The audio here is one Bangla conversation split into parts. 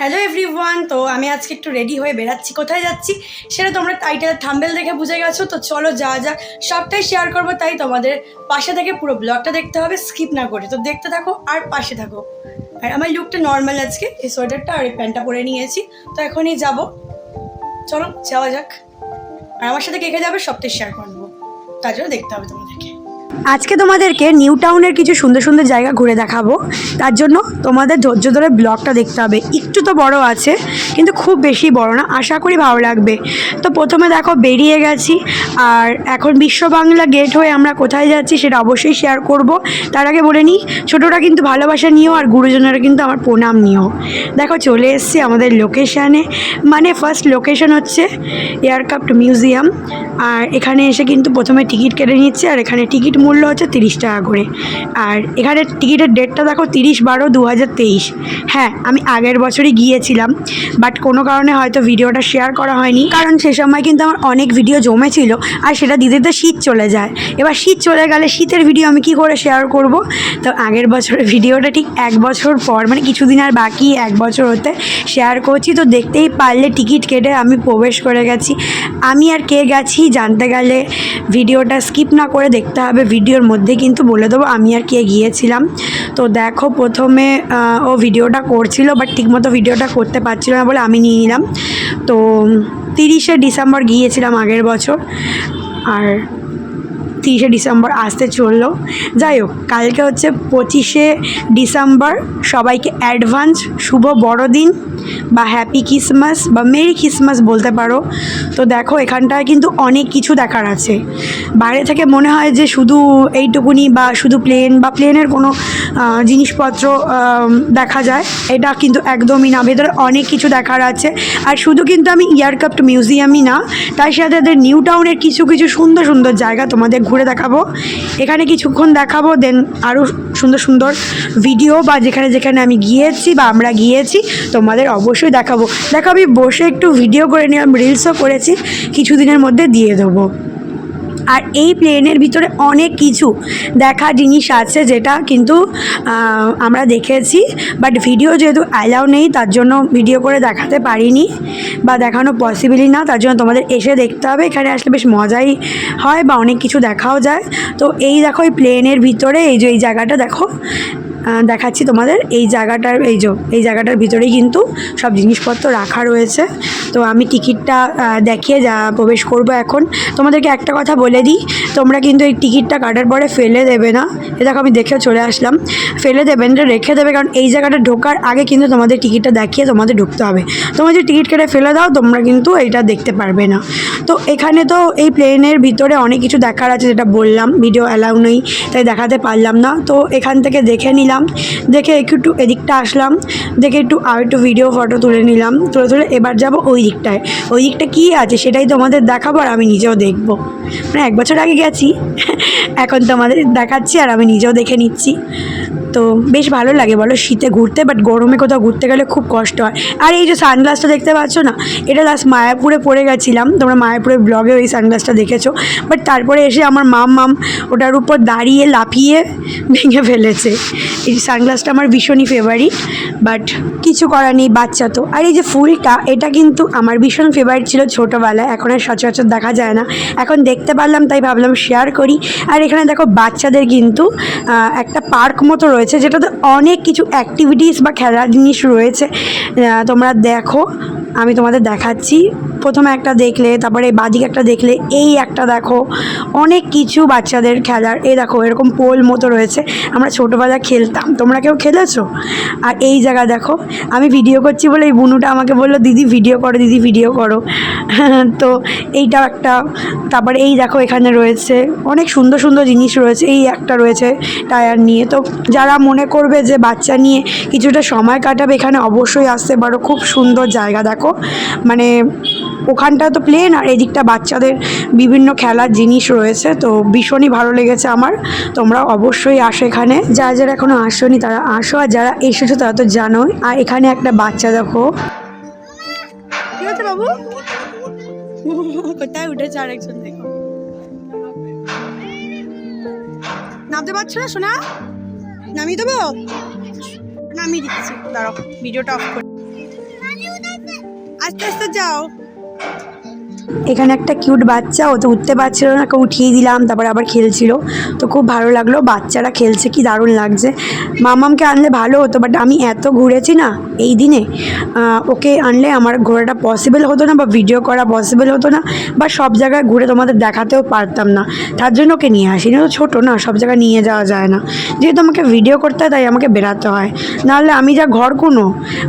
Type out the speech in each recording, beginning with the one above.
Hello everyone. তো আমি আজকে একটু রেডি হয়ে বেরাচ্ছি। কোথায় যাচ্ছি সেটা তোমরা টাইটেল থাম্বনেল দেখে বুঝে গেছো। তো চলো যাওয়া যাক, সবটাই শেয়ার করবো, তাই তোমাদের পাশে থেকে পুরো ব্লগটা দেখতে হবে স্কিপ না করে। তো দেখতে থাকো আর পাশে থাকো। আর আমার লুকটা নর্মাল আজকে, এই সোয়েটারটা আর এই প্যান্টটা পরে নিয়েছি। তো এখনই যাব, চলো যাওয়া যাক। আর আমার সাথে কে কে যাবে সবটাই শেয়ার করবো, তার জন্য দেখতে হবে তোমাদেরকে। আজকে তোমাদেরকে নিউ টাউনের কিছু সুন্দর সুন্দর জায়গা ঘুরে দেখাবো, তার জন্য তোমাদের ধৈর্য ধরে ব্লগটা দেখতে হবে। একটু তো বড় আছে কিন্তু খুব বেশি বড় না, আশা করি ভালো লাগবে। তো প্রথমে দেখো বেরিয়ে গেছি, আর এখন বিশ্ব বাংলা গেট হয়ে আমরা কোথায় যাচ্ছি সেটা অবশ্যই শেয়ার করব। তার আগে বলে নিই, ছোটোরা কিন্তু ভালোবাসা নিও আর গুরুজনেরা কিন্তু আমার প্রণাম নিও। দেখো চলে এসছি আমাদের লোকেশানে, মানে ফার্স্ট লোকেশন হচ্ছে এয়ারক্রাফট মিউজিয়াম। আর এখানে এসে কিন্তু প্রথমে টিকিট কেটে নিচ্ছে, আর এখানে টিকিট মূল্য হচ্ছে 30 টাকা করে। আর এখানে টিকিটের ডেটটা দেখো 30/12/2023। হ্যাঁ, আমি আগের বছরই গিয়েছিলাম, বাট কোনো কারণে হয়তো ভিডিওটা শেয়ার করা হয়নি, কারণ সে সময় কিন্তু আমার অনেক ভিডিও জমেছিল আর সেটা দিতে দিতে শীত চলে যায়। এবার শীত চলে গেলে শীতের ভিডিও আমি কি করে শেয়ার করব। তো আগের বছরের ভিডিওটা ঠিক 1 বছর পর, মানে কিছুদিন আর বাকি 1 বছর হতে শেয়ার করছি। তো দেখতেই পারলে টিকিট কেটে আমি প্রবেশ করে গেছি। আমি আর কে গেছি জানতে গেলে ভিডিওটা স্কিপ না করে দেখতে হবে। ভিডিওর মধ্যে কিন্তু বলে দেবো আমি আর কে গিয়েছিলাম। তো দেখো প্রথমে ও ভিডিওটা করছিল, বাট ঠিকমতো ভিডিওটা করতে পারছিল না বলে আমি নিয়ে নিলাম। তো 30শে ডিসেম্বর গিয়েছিলাম আগের বছর, আর 30শে ডিসেম্বর আসতে চললো। যাই হোক, কালকে হচ্ছে 25শে ডিসেম্বর। সবাইকে অ্যাডভান্স শুভ বড়দিন বা হ্যাপি ক্রিসমাস বা মেরি ক্রিসমাস বলতে পারো। তো দেখো এখানটায় কিন্তু অনেক কিছু দেখার আছে। বাইরে থেকে মনে হয় যে শুধু এইটুকুনি বা শুধু প্লেন বা প্লেনের কোনো জিনিসপত্র দেখা যায়, এটা কিন্তু একদমই না। ভেতরে অনেক কিছু দেখার আছে। আর শুধু কিন্তু আমি এয়ারক্রাফট মিউজিয়ামই না, তার সাথে নিউ টাউনের কিছু কিছু সুন্দর সুন্দর জায়গা তোমাদের ঘুরে দেখাবো। এখানে কিছুক্ষণ দেখাবো, দেন আরও সুন্দর সুন্দর ভিডিও বা যেখানে যেখানে আমি গিয়েছি বা আমরা গিয়েছি তোমাদের অবশ্যই দেখাবো। দেখো আমি বসে একটু ভিডিও করে নিলাম, রিলসও করেছি, কিছুদিনের মধ্যে দিয়ে দেবো। আর এই প্লেনের ভিতরে অনেক কিছু দেখার জিনিস আছে যেটা কিন্তু আমরা দেখেছি, বাট ভিডিও যেহেতু অ্যালাউ নেই তার জন্য ভিডিও করে দেখাতে পারিনি বা দেখানো পসিবলই না। তার জন্য তোমাদের এসে দেখতে হবে। এখানে আসলে বেশ মজাই হয় বা অনেক কিছু দেখাও যায়। তো এই দেখো এই প্লেনের ভিতরে এই যে এই জায়গাটা দেখো, দেখাচ্ছি তোমাদের। এই জায়গাটার ভিতরেই কিন্তু সব জিনিসপত্র রাখা রয়েছে। তো আমি টিকিটটা দেখিয়ে প্রবেশ করব এখন। তোমাদেরকে একটা কথা বলে দিই, তোমরা কিন্তু এই টিকিটটা কাটার পরে ফেলে দেবে না। এ দেখো আমি দেখে চলে আসলাম। ফেলে দেবেন, এটা রেখে দেবে, কারণ এই জায়গাটা ঢোকার আগে কিন্তু তোমাদের টিকিটটা দেখিয়ে তোমাদের ঢুকতে হবে। তোমরা যদি টিকিট কেটে ফেলে দাও তোমরা কিন্তু এইটা দেখতে পারবে না। তো এখানে তো এই প্লেনের ভিতরে অনেক কিছু দেখার আছে, যেটা বললাম ভিডিও অ্যালাউ নেই তাই দেখাতে পারলাম না। তো এখান থেকে দেখে নিলাম, দেখে একটু এদিকটা আসলাম, দেখে একটু ভিডিও ফটো তুলে নিলাম। তুলে এবার যাব ওই দিকটায়। ওই দিকটা কী আছে সেটাই তোমাদের দেখাবো, আর আমি নিজেও দেখবো। মানে 1 বছর আগে গেছি, এখন তোমাদের দেখাচ্ছি আর আমি নিজেও দেখে নিচ্ছি। তো বেশ ভালো লাগে বলো শীতে ঘুরতে, বাট গরমে কোথাও ঘুরতে গেলে খুব কষ্ট হয়। আর এই যে সানগ্লাসটা দেখতে পাচ্ছ না, এটা লাস্ট মায়াপুরে পরে গেছিলাম। তোমরা মায়াপুরের ব্লগেও এই সানগ্লাসটা দেখেছো, বাট তারপরে এসে আমার মাম ওটার উপর দাঁড়িয়ে লাফিয়ে ভেঙে ফেলেছে। এই সানগ্লাসটা আমার ভীষণই ফেভারিট, বাট কিছু করার নেই, বাচ্চা তো। আর এই যে ফুলটা, এটা কিন্তু আমার ভীষণ ফেভারিট ছিল ছোটোবেলায়, এখন আর সচরাচর দেখা যায় না, এখন দেখতে পারলাম তাই ভাবলাম শেয়ার করি। আর এখানে দেখো বাচ্চাদের কিন্তু একটা পার্ক মতো রয়েছে, যেটাতে অনেক কিছু অ্যাক্টিভিটিস বা খেলার জিনিস রয়েছে। তোমরা দেখো, আমি তোমাদের দেখাচ্ছি। প্রথমে একটা দেখলে, তারপরে বাদিকে একটা দেখলে, এই একটা দেখো, অনেক কিছু বাচ্চাদের খেলার। এই দেখো এরকম পোল মতো রয়েছে, আমরা ছোটোবেলায় খেলতাম, তোমরা কেউ খেলেছো? আর এই জায়গা দেখো, আমি ভিডিও করছি বলে এই বুনুটা আমাকে বললো দিদি ভিডিও করো, দিদি ভিডিও করো। তো এইটাও একটা। তারপরে এই দেখো এখানে রয়েছে অনেক সুন্দর সুন্দর জিনিস রয়েছে। এই একটা রয়েছে টায়ার নিয়ে। তো যারা মনে করবে যে বাচ্চা নিয়ে কিছুটা সময় কাটাবে, এখানে অবশ্যই আসতে পারো। খুব সুন্দর জায়গা দেখো, মানে ওখানটা তো প্লেন আর এদিকটা বাচ্চাদের বিভিন্ন খেলার জিনিস রয়েছে। তো ভীষণই ভালো লেগেছে আমার। তোমরা অবশ্যই আসো এখানে, যারা যারা এখনো আসোনি তারা আসো, আর যারা এসেছো তারা তো জানোই। আর এখানে একটা বাচ্চা দেখো, কি হচ্ছে বাবু, কোথায় উঠেছে আরেকজন, দেখো নামতে পারছো না শোনা, নামিয়ে দেবো, নামিয়ে দিচ্ছি, দাঁড়াও ভিডিওটা অফ করে। আস্তে আস্তে যাও। এখানে একটা কিউট বাচ্চা, ও তো উঠতে পারছিল না, ওকে উঠিয়ে দিলাম, তারপর আবার খেলছিল। তো খুব ভালো লাগলো, বাচ্চারা খেলছে, কি দারুণ লাগছে। মামামকে আনলে ভালো হতো, বাট আমি এত ঘুরেছি না এই দিনে, ওকে আনলে আমার ঘোরাটা পসিবল হতো না, বা ভিডিও করা পসিবল হতো না, বা সব জায়গায় ঘুরে তোমাদের দেখাতেও পারতাম না। তার জন্য ওকে নিয়ে আসিনি, তো ছোটো না, সব জায়গায় নিয়ে যাওয়া যায় না। যেহেতু আমাকে ভিডিও করতে হয় তাই আমাকে বেরাতে হয়, নাহলে আমি যা ঘর কোনো,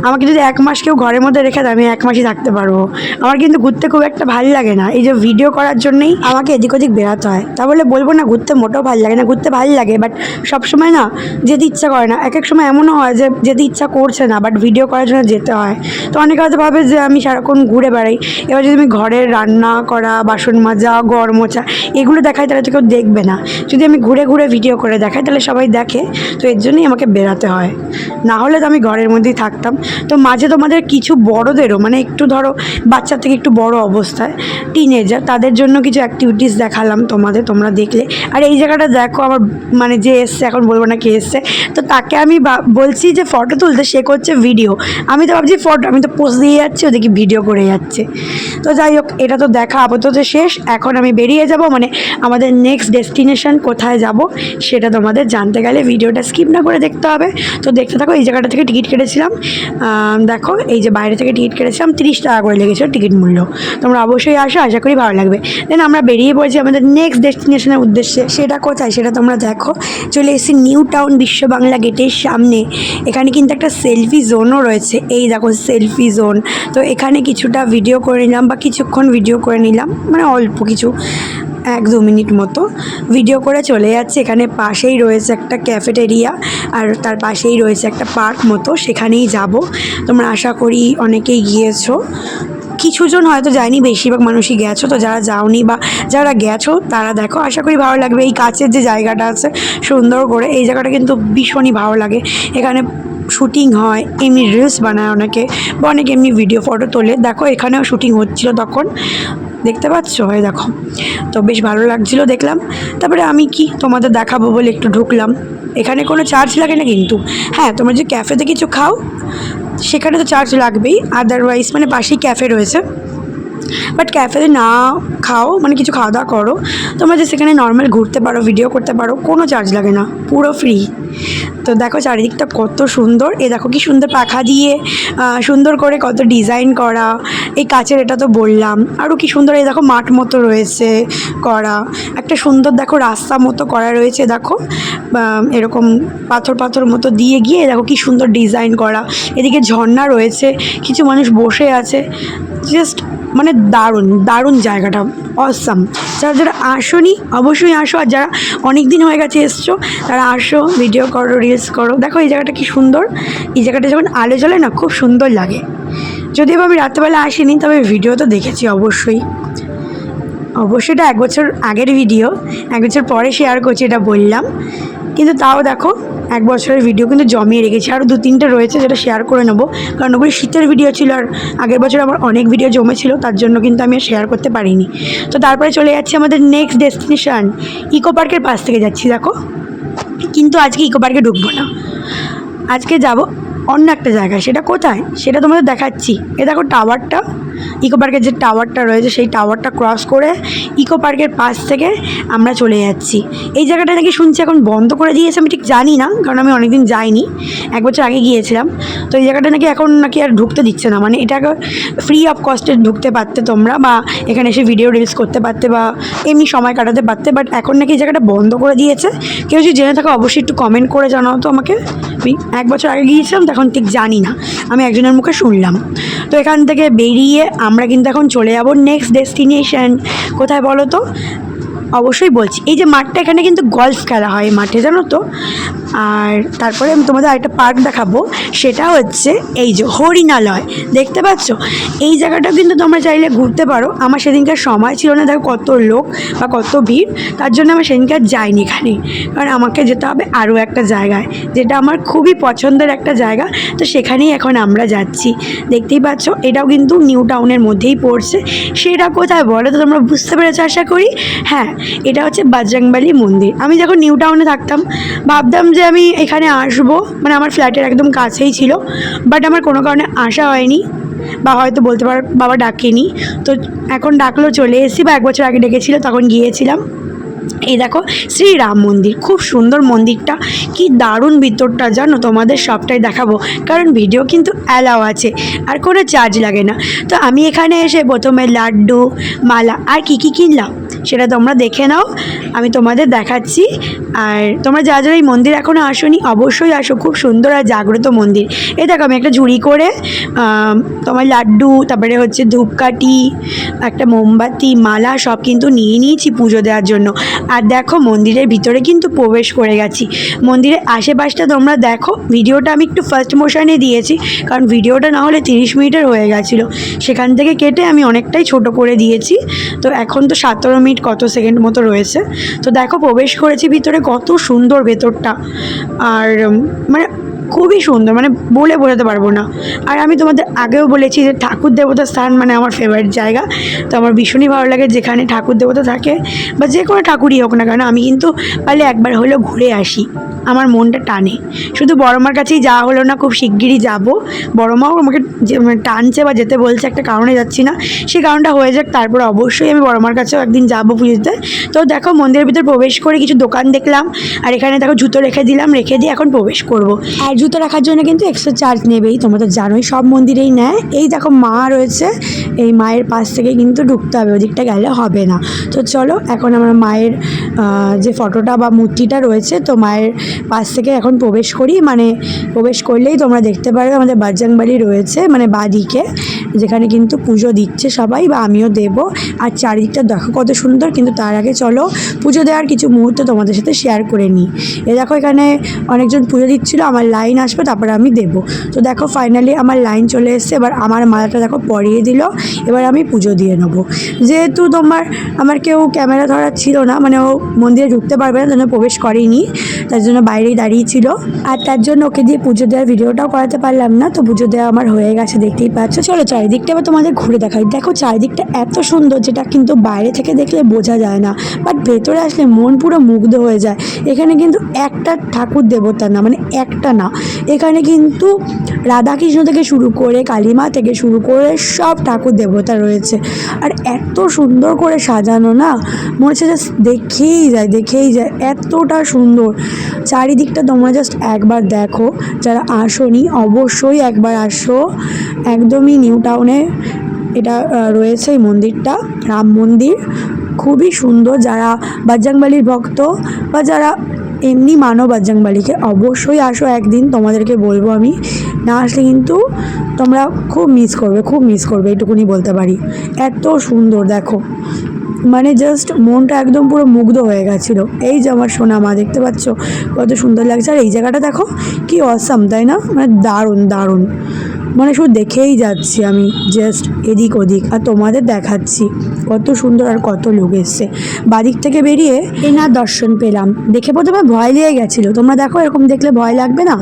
আমাকে যদি 1 মাস কেউ ঘরের মধ্যে রেখে দেয় আমি 1 মাসই থাকতে পারবো। আমার কিন্তু ঘুরতে খুব একটা ভালো লাগে না, এই যে ভিডিও করার জন্যই আমাকে এদিক ওদিক বেরাতে হয়। তা বলে বলবো না ঘুরতে মোটেও ভালো লাগে না, ঘুরতে ভালো লাগে, বাট সবসময় না যেতে ইচ্ছা করে না। এক এক সময় এমনও হয় যে যেতে ইচ্ছা করছে না, বাট ভিডিও করার জন্য যেতে হয়। তো অনেকে হয়তো ভাবে যে আমি সারাক্ষণ ঘুরে বেড়াই। এবার যদি আমি ঘরের রান্না করা, বাসন মাজা, ঘর মোছা এগুলো দেখাই তাহলে তো কেউ দেখবে না। যদি আমি ঘুরে ঘুরে ভিডিও করে দেখাই তাহলে সবাই দেখে। তো এর জন্যই আমাকে বেরাতে হয়, না হলে তো আমি ঘরের মধ্যেই থাকতাম। তো মাঝে তোমাদের কিছু বড়দেরও, মানে একটু ধরো বাচ্চা থেকে একটু বড় অবস্থায় টিনেজার, তাদের জন্য কিছু অ্যাক্টিভিটিস দেখালাম তোমাদের, তোমরা দেখলে। আর এই জায়গাটা দেখো, আমার মানে যে এসছে, এখন বলবো না কে এসছে, তো তাকে আমি বলছি যে ফটো তুলতে, সে করছে ভিডিও। আমি তো ভাবছি ফটো, আমি তো পোস্ট দিয়ে যাচ্ছি, ওদিকে ভিডিও করে যাচ্ছে। তো যাই হোক, এটা তো দেখা আপাতত শেষ। এখন আমি বেরিয়ে যাব, মানে আমাদের নেক্সট ডেস্টিনেশন কোথায় যাব সেটা তোমাদের জানতে গেলে ভিডিওটা স্কিপ না করে দেখতে হবে। তো দেখতে থাকো। এই জায়গাটা থেকে টিকিট কেটেছিলাম, দেখো এই যে বাইরে থেকে টিকিট কেটেছিলাম, 30 টাকা করে লেগেছিল টিকিট মূল্য। তোমরা অবশ্যই আসো, আশা করি ভালো লাগবে। দেন আমরা বেরিয়ে পড়েছি আমাদের নেক্সট ডেস্টিনেশনের উদ্দেশ্যে। সেটা কোথায় সেটা তোমরা দেখো। চলে এসেছি নিউ টাউন বিশ্ব বাংলা গেটের সামনে। এখানে কিন্তু একটা সেলফি জোনও রয়েছে, এই দেখো সেলফি জোন। তো এখানে কিছুটা ভিডিও করে নিলাম, বা কিছুক্ষণ ভিডিও করে নিলাম, মানে অল্প কিছু 1-2 মিনিট মতো ভিডিও করে চলে যাচ্ছে। এখানে পাশেই রয়েছে একটা ক্যাফেটেরিয়া, আর তার পাশেই রয়েছে একটা পার্ক মতো, সেখানেই যাব। তোমরা আশা করি অনেকেই গিয়েছো, কিছুজন হয়তো যায়নি, বেশিরভাগ মানুষই গেছো। তো যারা যাওনি বা যারা গেছো তারা দেখো, আশা করি ভালো লাগবে। এই কাছের যে জায়গাটা আছে সুন্দর করে, এই জায়গাটা কিন্তু ভীষণই ভালো লাগে। এখানে শুটিং হয়, এমনি রিলস বানায় অনেকে, বা অনেকে এমনি ভিডিও ফটো তোলে। দেখো এখানেও শুটিং হচ্ছিল তখন, দেখতে পাচ্ছ, হয়ে দেখো। তো বেশ ভালো লাগছিলো দেখলাম। তারপরে আমি কি তোমাদের দেখাবো বলে একটু ঢুকলাম। এখানে কোনো চার্জ লাগে না কিন্তু, হ্যাঁ তোমরা যে ক্যাফেতে কিছু খাও সেখানে তো চার্জ লাগবেই, আদারওয়াইজ মানে পাশেই ক্যাফে রয়েছে। বাট ক্যাফেতে না খাও, মানে কিছু খাওয়া দাওয়া করো, তোমরা যে সেখানে নর্মাল ঘুরতে পারো, ভিডিও করতে পারো, কোনো চার্জ লাগে না, পুরো ফ্রি। তো দেখো চারিদিকটা কত সুন্দর, এ দেখো কি সুন্দর পাখা দিয়ে সুন্দর করে কত ডিজাইন করা। এই কাচের এটা তো বললাম, আরও কি সুন্দর, এই দেখো মাঠ মতো রয়েছে করা, একটা সুন্দর দেখো রাস্তা মতো করা রয়েছে। দেখো এরকম পাথর পাথর মতো দিয়ে গিয়ে দেখো কি সুন্দর ডিজাইন করা। এদিকে ঝর্ণা রয়েছে, কিছু মানুষ বসে আছে, জাস্ট মানে দারুণ দারুণ জায়গাটা, অসাম। যারা যারা আসোনি অবশ্যই আসো, আর যারা অনেক দিন হয়ে গেছে এসছো তারা আসো, ভিডিও করো, রিলস করো। দেখো এই জায়গাটা কি সুন্দর, এই জায়গাটা যখন আলো জ্বলে না খুব সুন্দর লাগে। যদিও আমি রাত্রেবেলা আসিনি, তবে ভিডিও তো দেখেছি অবশ্যই। অবশ্যই এটা 1 বছর আগের ভিডিও, 1 বছর পরে শেয়ার করছি এটা বললাম, কিন্তু তাও দেখো 1 বছরের ভিডিও কিন্তু জমিয়ে রেখেছি। আরও 2-3টে রয়েছে যেটা শেয়ার করে নেবো, কারণ ওগুলি শীতের ভিডিও ছিল, আর আগের বছর আমার অনেক ভিডিও জমেছিল, তার জন্য কিন্তু আমি আর শেয়ার করতে পারিনি। তো তারপরে চলে যাচ্ছি আমাদের নেক্সট ডেস্টিনেশন, ইকো পার্কের পাশ থেকে যাচ্ছি দেখো। কিন্তু আজকে ইকো পার্কে ঢুকবো না, আজকে যাব অন্য একটা জায়গায়। সেটা কোথায় সেটা তোমাদের দেখাচ্ছি। এ দেখো টাওয়ারটা, ইকো পার্কের যে টাওয়ারটা রয়েছে সেই টাওয়ারটা ক্রস করে ইকো পার্কের পাশ থেকে আমরা চলে যাচ্ছি। এই জায়গাটা নাকি শুনছি এখন বন্ধ করে দিয়েছে, আমি ঠিক জানি না, কারণ আমি অনেক দিন যাইনি, 1 বছর আগে গিয়েছিলাম। তো এই জায়গাটা নাকি এখন নাকি আর ঢুকতে দিচ্ছে না, মানে এটাকে ফ্রি অফ কস্টে ঢুকতে পারতে তোমরা, বা এখানে এসে ভিডিও রিলস করতে পারতে, বা এমনি সময় কাটাতে পারতে, বাট এখন নাকি এই জায়গাটা বন্ধ করে দিয়েছে। কেউ যদি জেনে থাকো অবশ্যই একটু কমেন্ট করে জানাও তো আমাকে। আমি 1 বছর আগে গিয়েছিলাম, তখন ঠিক জানি না, আমি একজনের মুখে শুনলাম। তো এখান থেকে বেরিয়ে আমরা কিন্তু এখন চলে যাব নেক্সট ডেস্টিনেশন। কোথায় বলো তো? অবশ্যই বলছি, এই যে মাঠটা, এখানে কিন্তু গলফ খেলা হয় এই মাঠে, জানো তো। আর তারপরে আমি তোমাদের আরেকটা পার্ক দেখাবো, সেটা হচ্ছে এই যে হরিণালয়, দেখতে পাচ্ছ। এই জায়গাটা কিন্তু তোমরা চাইলে ঘুরতে পারো। আমার সেদিনকার সময় ছিল না, দেখো কত লোক বা কত ভিড়, তার জন্য আমার সেদিনকার যাইনি এখানে, কারণ আমাকে যেতে হবে আরও একটা জায়গায়, যেটা আমার খুবই পছন্দের একটা জায়গা। তো সেখানেই এখন আমরা যাচ্ছি, দেখতেই পাচ্ছ। এটাও কিন্তু নিউ টাউনের মধ্যেই পড়ছে। সেটা কোথায় বলো তো? তোমরা বুঝতে পেরেছো আশা করি। হ্যাঁ, এটা হচ্ছে বজরংবলী মন্দির। আমি যখন নিউ টাউনে থাকতাম ভাবতাম যে আমি এখানে আসবো, মানে আমার ফ্ল্যাটের একদম কাছেই ছিল, বাট আমার কোনো কারণে আসা হয়নি, বা হয়তো বলতে পারো বাবা ডাকেনি। তো এখন ডাকলো, চলে এসেছি, বা 1 বছর আগে ডেকেছিল তখন গিয়েছিলাম। এই দেখো শ্রীরাম মন্দির, খুব সুন্দর মন্দিরটা, কি দারুণ ভিতরটা জানো, তোমাদের সবটাই দেখাবো, কারণ ভিডিও কিন্তু অ্যালাও আছে আর কোনো চার্জ লাগে না। তো আমি এখানে এসে প্রথমে লাড্ডু, মালা আর কী কী কিনলাম সেটা তোমরা দেখে নাও, আমি তোমাদের দেখাচ্ছি। আর তোমরা যারা যারা এই মন্দির এখনও আসোনি অবশ্যই আসো, খুব সুন্দর আর জাগ্রত মন্দির। এই দেখো আমি একটা ঝুড়ি করে তোমার লাড্ডু, তারপরে হচ্ছে ধূপকাঠি, একটা মোমবাতি, মালা সব কিন্তু নিয়ে নিয়েছি পুজো দেওয়ার জন্য। আর দেখো মন্দিরের ভিতরে কিন্তু প্রবেশ করে গেছি। মন্দিরের আশেপাশটা তোমরা দেখো, ভিডিওটা আমি একটু ফার্স্ট মোশনে দিয়েছি, কারণ ভিডিওটা না হলে 30 মিনিটের হয়ে গেছিলো, সেখান থেকে কেটে আমি অনেকটাই ছোট করে দিয়েছি। তো এখন তো 17 মিনিট কত সেকেন্ড মতো রয়েছে। তো দেখো প্রবেশ করেছি ভিতরে, কত সুন্দর ভেতরটা, আর মানে খুবই সুন্দর, মানে বলে বোঝাতে পারবো না। আর আমি তোমাদের আগেও বলেছি যে ঠাকুর দেবতার স্থান মানে আমার ফেভারিট জায়গা। তো আমার ভীষণই ভালো লাগে যেখানে ঠাকুর দেবতা থাকে, বা যে কোনো ঠাকুরই হোক না কেন, আমি কিন্তু পারলে একবার হলেও ঘুরে আসি, আমার মনটা টানে। শুধু বড় মার কাছেই যাওয়া হলো না, খুব শিগগিরই যাব। বড় মাও আমাকে টানছে বা যেতে বলছে, একটা কারণে যাচ্ছি না, সেই কারণটা হয়ে যাক, তারপর অবশ্যই আমি বড় মার কাছেও একদিন যাবো পুজো দিতে। তো দেখো মন্দিরের ভিতর প্রবেশ করে কিছু দোকান দেখলাম, আর এখানে দেখো জুতো রেখে দিলাম, রেখে দিয়ে এখন প্রবেশ করব। আর জুতো রাখার জন্য কিন্তু এক্সট্রা চার্জ নেবেই, তোমরা তো জানোই সব মন্দিরেই নেয়। এই দেখো মা রয়েছে, এই মায়ের পাশ থেকে কিন্তু ঢুকতে হবে, ওদিকটা গেলে হবে না। তো চলো এখন আমরা মায়ের যে ফটোটা বা মূর্তিটা রয়েছে, তো মায়ের পাশ থেকে এখন প্রবেশ করি। মানে প্রবেশ করলেই তোমরা দেখতে পারবে আমাদের বাজরংবলী রয়েছে, মানে বাঁদিকে, যেখানে কিন্তু পুজো দিচ্ছে সবাই, বা আমিও দেব। আর চারিদিকটা দেখো কত সুন্দর। কিন্তু তার আগে চলো পুজো দেওয়ার কিছু মুহূর্ত তোমাদের সাথে শেয়ার করে নিই। দেখো এখানে অনেকজন পুজো দিচ্ছিল, আমার লাইন আসবে, তারপরে আমি দেবো। তো দেখো ফাইনালি আমার লাইন চলে এসছে, এবার আমার মালাটা দেখো পরিয়ে দিল, এবার আমি পুজো দিয়ে নেবো। যেহেতু আমার কেউ ক্যামেরা ধরার ছিল না, মানে ও মন্দিরে ঢুকতে পারবে না, জন্য প্রবেশ করেনি, তার জন্য বাইরেই দাঁড়িয়ে ছিল। আর তার জন্য ওকে দিয়ে পুজো দেওয়ার ভিডিওটাও করাতে পারলাম না। তো পুজো দেওয়া আমার হয়ে গেছে, দেখতেই পাচ্ছ। চলো চারিদিকটা এবার তোমাদের ঘুরে দেখাই। দেখো চারিদিকটা এত সুন্দর, যেটা কিন্তু বাইরে থেকে দেখলে বোঝা যায় না, বাট ভেতরে আসলে মন পুরো মুগ্ধ হয়ে যায়। এখানে কিন্তু একটা ঠাকুর দেবতা না, মানে একটা না, এখানে কিন্তু রাধাকৃষ্ণ থেকে শুরু করে কালীমা থেকে শুরু করে সব ঠাকুর দেবতা রয়েছে। আর এত সুন্দর করে সাজানো না, মনে হচ্ছে জাস্ট দেখেই যায়, এতটা সুন্দর। চারিদিকটা তোমরা জাস্ট একবার দেখো, যারা আসোনি অবশ্যই একবার আসো। একদমই নিউ টাউনে এটা রয়েছে এই মন্দিরটা, রাম মন্দির, খুবই সুন্দর। যারা বজরংবলীর ভক্ত বা যারা এমনি মানো বজরংবলীকে, অবশ্যই আসো একদিন, তোমাদেরকে বলবো আমি, না আসলে কিন্তু তোমরা খুব মিস করবে, এইটুকুনি বলতে পারি। এত সুন্দর দেখো, মানে জাস্ট মনটা একদম পুরো মুগ্ধ হয়ে গেছিলো। এই যে আমার সোনা মা, দেখতে পাচ্ছ কত সুন্দর লাগছে। আর এই জায়গাটা দেখো কি অসাম, তাই না? মানে দারুণ, মানে শুধু দেখেই যাচ্ছি আমি, জাস্ট এদিক ওদিক, আর তোমাদের দেখাচ্ছি কত সুন্দর আর কত লোক এসছে। বাদিক থেকে বেরিয়ে এনার দর্শন পেলাম, দেখে প্রথমে ভয় লেগে গেছিলো। তোমরা দেখো এরকম দেখলে ভয় লাগবে না?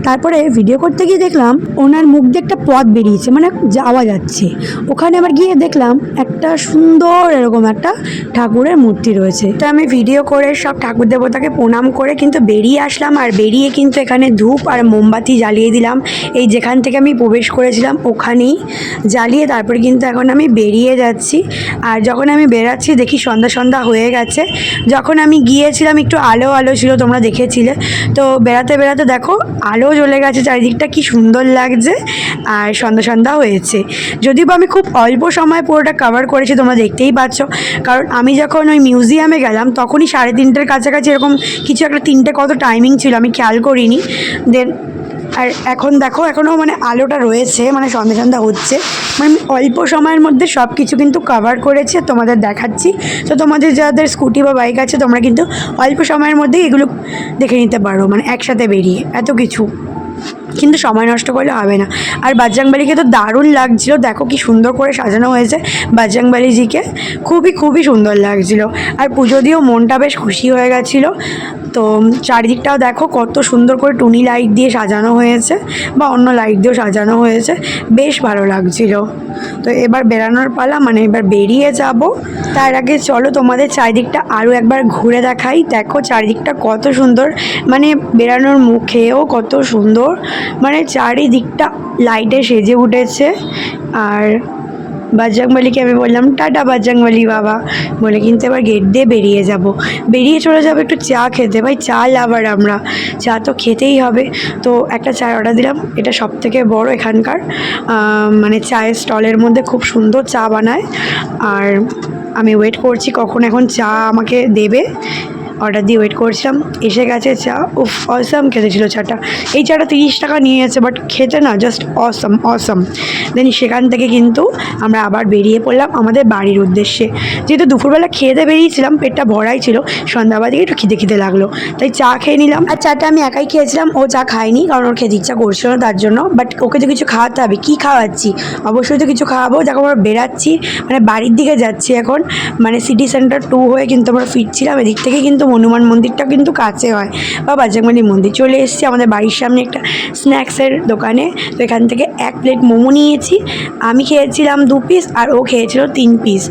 তারপরে ভিডিও করতে গিয়ে দেখলাম ওনার মুখ দিয়ে একটা পথ বেরিয়েছে, মানে যাওয়া যাচ্ছে। ওখানে আবার গিয়ে দেখলাম একটা সুন্দর এরকম একটা ঠাকুরের মূর্তি রয়েছে। তো আমি ভিডিও করে সব ঠাকুর দেবতাকে প্রণাম করে কিন্তু বেরিয়ে আসলাম। আর বেরিয়ে কিন্তু এখানে ধূপ আর মোমবাতি জ্বালিয়ে দিলাম, এই যেখান থেকে আমি প্রবেশ করেছিলাম ওখানেই জ্বালিয়ে তারপরে কিন্তু এখন আমি বেরিয়ে যাচ্ছি। আর যখন আমি বেরাচ্ছি দেখি সন্ধ্যা হয়ে গেছে। যখন আমি গিয়েছিলাম একটু আলো ছিল, তোমরা দেখেছিলে। তো বেড়াতে দেখো আলো জ্বলে গেছে, চারিদিকটা কি সুন্দর লাগছে। আর সন্ধ্যা হয়েছে, যদিও আমি খুব অল্প সময় পুরোটা কভার করেছি, তোমরা দেখতেই পাচ্ছ। কারণ আমি যখন ওই মিউজিয়ামে গেলাম তখনই 3:30টার কাছাকাছি এরকম কিছু একটা, 3টে কত টাইমিং ছিল আমি খেয়াল করিনি। দেন আর এখন দেখো এখনও মানে আলোটা রয়েছে, মানে সন্ধ্যা হচ্ছে, মানে অল্প সময়ের মধ্যে সব কিছু কিন্তু কভার করেছে, তোমাদের দেখাচ্ছি। তো তোমাদের যাদের স্কুটি বা বাইক আছে তোমরা কিন্তু অল্প সময়ের মধ্যেই এগুলো দেখে নিতে পারো, মানে একসাথে বেরিয়ে এত কিছু। কিন্তু সময় নষ্ট করলে হবে না। আর বজরংবলীকে তো দারুণ লাগছিল, দেখো কি সুন্দর করে সাজানো হয়েছে বজরংবলীজিকে, খুবই খুবই সুন্দর লাগছিল। আর পুজো দিয়েও মনটা বেশ খুশি হয়ে গেছিলো। তো চারিদিকটাও দেখো কত সুন্দর করে টুনি লাইট দিয়ে সাজানো হয়েছে বা অন্য লাইট দিয়েও সাজানো হয়েছে, বেশ ভালো লাগছিল। তো এবার বেরানোর পালা, মানে এবার বেরিয়ে যাব। তার আগে চলো তোমাদের চারিদিকটা আরও একবার ঘুরে দেখাই। দেখো চারিদিকটা কত সুন্দর, মানে বেরানোর মুখেও কত সুন্দর, মানে চারিদিকটা লাইটে সেজে উঠেছে। আর বজরংবলীকে আমি বললাম টাটা বজরংবলী বাবা বলে, কিন্তু এবার গেট দিয়ে বেরিয়ে চলে যাবো একটু চা খেতে। ভাই চা লাভার আমরা, চা তো খেতেই হবে। তো একটা চায়ের অর্ডার দিলাম, এটা সবথেকে বড় এখানকার মানে চায়ের স্টলের মধ্যে, খুব সুন্দর চা বানায়। আর আমি ওয়েট করছি কখন এখন চা আমাকে দেবে, অর্ডার দিয়ে ওয়েট করছিলাম। এসে গেছে চা, উফ অসম খেতে ছিল চাটা। এই চাটা 30 টাকা নিয়েছে, বাট খেতে না জাস্ট অসম। দেন সেখান থেকে কিন্তু আমরা আবার বেরিয়ে পড়লাম আমাদের বাড়ির উদ্দেশ্যে। যেহেতু দুপুরবেলা খেতে বেরিয়েছিলাম, পেটটা ভরাই ছিল, সন্ধ্যাবেলা দিকে একটু খিদে লাগলো, তাই চা খেয়ে নিলাম। আর চাটা আমি একাই খেয়েছিলাম, ও চা খায়নি, কারণ ওর খেতে ইচ্ছা করছিল না তার জন্য। বাট ওকে তো কিছু খাওয়াতে হবে, কী খাওয়াচ্ছি, অবশ্যই তো কিছু খাওয়াবো। দেখো আমরা বেরাচ্ছি, মানে বাড়ির দিকে যাচ্ছি এখন, মানে সিটি সেন্টার 2 হয়ে কিন্তু আমরা ফিরছিলাম। এদিক থেকে কিন্তু হনুমান মন্দিরটা কিন্তু কাছে হয়, বা বজরংবলী মন্দির। চলে এসেছি আমাদের বাড়ির সামনে একটা স্ন্যাক্সের দোকানে। তো এখান থেকে 1 প্লেট মোমো নিয়েছি, আমি খেয়েছিলাম 2 পিস আর ও খেয়েছিল 3 পিস।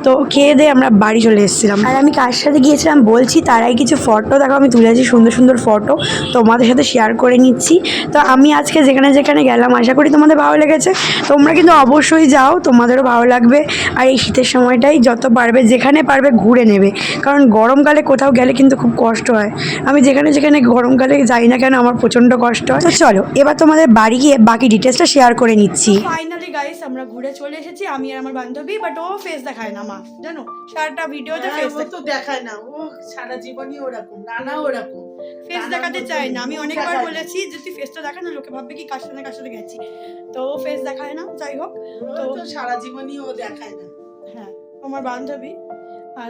তো খেয়ে দিয়ে আমরা বাড়ি চলে এসেছিলাম। আর আমি কার সাথে গিয়েছিলাম বলছি, তারাই কিছু ফটো দেখো আমি তুলেছি, সুন্দর সুন্দর ফটো তোমাদের সাথে শেয়ার করে নিচ্ছি। তো আমি আজকে যেখানে যেখানে গেলাম, আশা করি তোমাদের ভালো লেগেছে। তোমরা কিন্তু অবশ্যই যাও, তোমাদেরও ভালো লাগবে। আর এই শীতের সময়টাই যত পারবে যেখানে পারবে ঘুরে নেবে, কারণ গরমকালে কোথাও গেলে কিন্তু খুব কষ্ট হয়। আমি যেখানে যেখানে গরমকালে যাই না কেন, আমার প্রচণ্ড কষ্ট হয়। তো চলো এবার তোমাদের বাড়ি গিয়ে বাকি ডিটেলসটা শেয়ার করে নিচ্ছি। ফাইনালি গাইস আমরা ঘুরে চলে এসেছি, আমি আর আমার বান্ধবী। বাট ও ফেস দেখায় না মা, জানো, সারাটা ভিডিওতে ফেস তো দেখায় না, ও সারা জীবনই ওরকম, নানা ওরকম ফেস দেখাতে চায় না। আমি অনেকবার বলেছি যে তুই ফেসটা দেখা না, লোকে ভাববে কি কার সাথে গেছি। তো ও ফেস দেখায় না, যাই হোক। তো সারা জীবনই ও দেখায় না। হ্যাঁ, আমার বান্ধবী,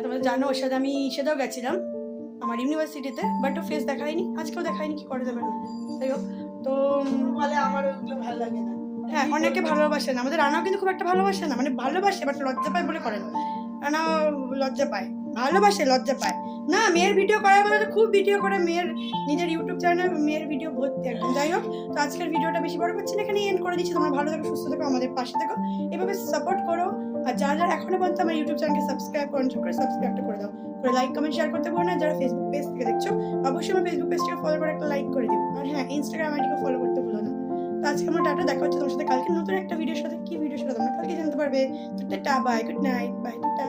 তোমরা জানো ওর সাথে আমি সেটাও গেছিলাম আমার ইউনিভার্সিটিতে, বাট ও ফেস দেখায়নি, আজকেও দেখায়নি, কি করে দেবে না। যাই হোক, তো বলে আমার ওগুলো ভালো লাগে না। হ্যাঁ, অনেকে ভালোবাসে না, আমাদের রানাও কিন্তু খুব একটা ভালোবাসে না, মানে ভালোবাসে বাট লজ্জা পায় বলে করে না। রানা লজ্জা পায়, ভালোবাসে লজ্জা পায় না। মেয়ের ভিডিও করার বলে তো খুব ভিডিও করে, মেয়ের নিজের ইউটিউব চ্যানেল মেয়ের ভিডিও ভর্তি একদম। যাই হোক, তো আজকের ভিডিওটা বেশি বড় করছি না, এখানে এন্ড করে দিচ্ছি। তোমরা ভালো থাকো, সুস্থ থাকো, আমাদের পাশে থাকো, এভাবে সাপোর্ট করো। আর যারা এখনো পর্যন্ত আমার ইউটিউব চ্যানেলকে সাবস্ক্রাইব করেন, করে সাবস্ক্রাইবটা করে দাও, করে লাইক কমেন্ট শেয়ার করতে পারো না। যারা ফেসবুক পেজ থেকে দেখছো, অবশ্যই আমার ফেসবুক পেজটাকে ফলো করে একটা লাইক করে দিও। আর হ্যাঁ, ইনস্টাগ্রাম আইডিকে ফলো করতে ভুলো না। তো আজকে আমার টাটা, দেখা হচ্ছে তোমার সাথে কালকে নতুন একটা ভিডিওর সাথে। কি ভিডিওর সাথে তোমরা কালকে জানতে পারবে। তো tata, bye, good night, bye, tata.